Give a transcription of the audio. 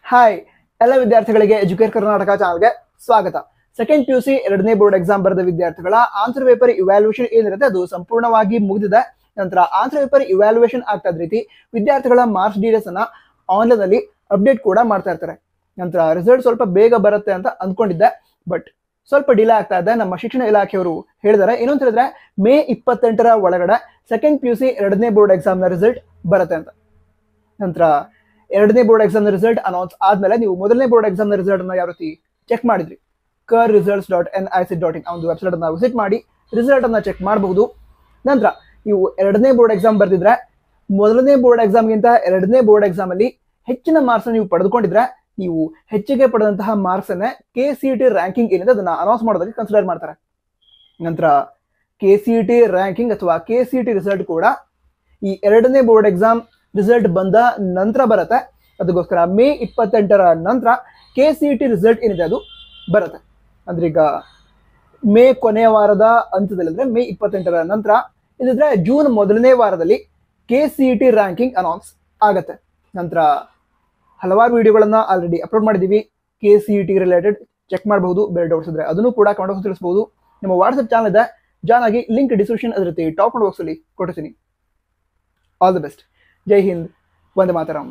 Hi ಎಲ್ಲ ವಿದ್ಯಾರ್ಥಿಗಳಿಗೆ educate Karnataka ಚಾನಲ್ಗೆ ಸ್ವಾಗತ. ಸೆಕೆಂಡ್ PUC ಎರಡನೇ ಬೋರ್ಡ್ ಎಕ್ಸಾಮ್ ಬರೆದ ವಿದ್ಯಾರ್ಥಿಗಳ ಆನ್ಸರ್ ಪೇಪರ್ ಇವ್ಯಾಲ್ಯೂಯೇಷನ್ ಏನಿರುತ್ತೆ ಅದು ಸಂಪೂರ್ಣವಾಗಿ ಮುಗಿದಿದೆ. ನಂತರ ಆನ್ಸರ್ ಪೇಪರ್ ಇವ್ಯಾಲ್ಯೂಯೇಷನ್ ಆಗ್ತಾ ಇದ್ದ ರೀತಿ ವಿದ್ಯಾರ್ಥಿಗಳ ಮಾರ್ಕ್ಸ್ ಡೀಟೇಲ್ಸ್ ಅನ್ನ ಆನ್ಲೈನ್ ಅಲ್ಲಿ ಅಪ್ಡೇಟ್ ಕೂಡ ಮಾಡ್ತಾ ಇರ್ತಾರೆ. ನಂತರ ರಿಸಲ್ಟ್ ಸ್ವಲ್ಪ ಬೇಗ ಬರುತ್ತೆ ಅಂತ ಅಂದ್ಕೊಂಡಿದ್ದೆ, ಬಟ್ ಸ್ವಲ್ಪ ಡಿಲೇ ಆಗ್ತಾ ಇದೆ. ನಮ್ಮ ಶಿಕ್ಷಣ ಇಲಾಖೆಯವರು ಹೇಳಿದ್ದಾರೆ ಏನಂತ ಹೇಳಿದ್ರೆ ಮೇ 28ರ ಒಳಗಡೆ ಸೆಕೆಂಡ್ PUC ಎರಡನೇ ಬೋರ್ಡ್ ಎಕ್ಸಾಮ್ ನ ರಿಸಲ್ಟ್ ಬರುತ್ತೆ ಅಂತ. ನಂತರ ಎರಡನೇ ಬೋರ್ಡ್ ಎಕ್ಸಾಮ್ ರಿಸಲ್ಟ್ ಅನೌನ್ಸ್ ಆದ್ಮೇಲೆ ನೀವು ಮೊದಲನೇ ಬೋರ್ಡ್ ಎಕ್ಸಾಮ್ ರಿಸಲ್ಟ್ ಅನ್ನ ಯಾವ ರೀತಿ ಚೆಕ್ ಮಾಡಿದ್ರಿ, kerresults.nic.in ಆ ಒಂದು ವೆಬ್ಸೈಟ್ ಅನ್ನ ವಿಸಿಟ್ ಮಾಡಿ ರಿಸಲ್ಟ್ ಅನ್ನ ಚೆಕ್ ಮಾಡಬಹುದು. ನಂತರ ನೀವು ಎರಡನೇ ಬೋರ್ಡ್ ಎಕ್ಸಾಮ್ ಬರ್ದಿದ್ರೆ ಮೊದಲನೇ ಬೋರ್ಡ್ ಎಕ್ಸಾಮ್ಗಿಂತ ಎರಡನೇ ಬೋರ್ಡ್ ಎಕ್ಸಾಮ್ ಅಲ್ಲಿ ಹೆಚ್ಚಿನ ಮಾರ್ಕ್ಸ್ ನೀವು ಪಡೆದುಕೊಂಡಿದ್ರೆ ನೀವು ಹೆಚ್ಚಿಗೆ ಪಡೆದಂತಹ ಮಾರ್ಕ್ಸ್ ಅನ್ನೇ KCET ರ್ಯಾಂಕಿಂಗ್ ಏನಿದೆ ಅದನ್ನ ಅನೌನ್ಸ್ ಮಾಡೋದಕ್ಕೆ ಕನ್ಸಿಡರ್ ಮಾಡ್ತಾರೆ. ನಂತರ KCET ರ್ಯಾಂಕಿಂಗ್ ಅಥವಾ KCET ರಿಸಲ್ಟ್ ಕೂಡ ಈ ಎರಡನೇ ಬೋರ್ಡ್ ಎಕ್ಸಾಮ್ ರಿಸಲ್ಟ್ ಬಂದ ನಂತರ ಬರುತ್ತೆ. ಅದಕ್ಕೋಸ್ಕರ ಮೇ 28ರ ನಂತರ KCET ರಿಸಲ್ಟ್ ಏನಿದೆ ಅದು ಬರುತ್ತೆ. ಅಂದ್ರೆ ಈಗ ಮೇ ಕೊನೆಯ ವಾರದ ಅಂತ್ಯದಲ್ಲಿ ಅಂದ್ರೆ ಮೇ 28ರ ನಂತರ ಇದಿದ್ರೆ ಜೂನ್ ಮೊದಲನೇ ವಾರದಲ್ಲಿ KCET ರ್ಯಾಂಕಿಂಗ್ ಅನೌನ್ಸ್ ಆಗತ್ತೆ. ನಂತರ ಹಲವಾರು ವಿಡಿಯೋಗಳನ್ನ ಆಲ್ರೆಡಿ ಅಪ್ಲೋಡ್ ಮಾಡಿದೀವಿ KCET ರಿಲೇಟೆಡ್, ಚೆಕ್ ಮಾಡಬಹುದು. ಬೇರೆ ಡೌಟ್ಸ್ ಇದ್ರೆ ಅದನ್ನು ಕೂಡ ಕಮೆಂಟ್ ತಿಳಿಸಬಹುದು. ನಮ್ಮ ವಾಟ್ಸ್ಆಪ್ ಚಾನಲ್ ಇದೆ, ಜಾಯ್ನ್ ಆಗಿ, ಲಿಂಕ್ ಡಿಸ್ಕ್ರಿಪ್ಷನ್ ಅದ್ರ ಟಾಪ್ ಬಾಕ್ಸ್ ಅಲ್ಲಿ ಕೊಟ್ಟಿರ್ತೀನಿ. All the best. ಜೈ ಹಿಂದ್, ವಂದೇ ಮಾತರಂ.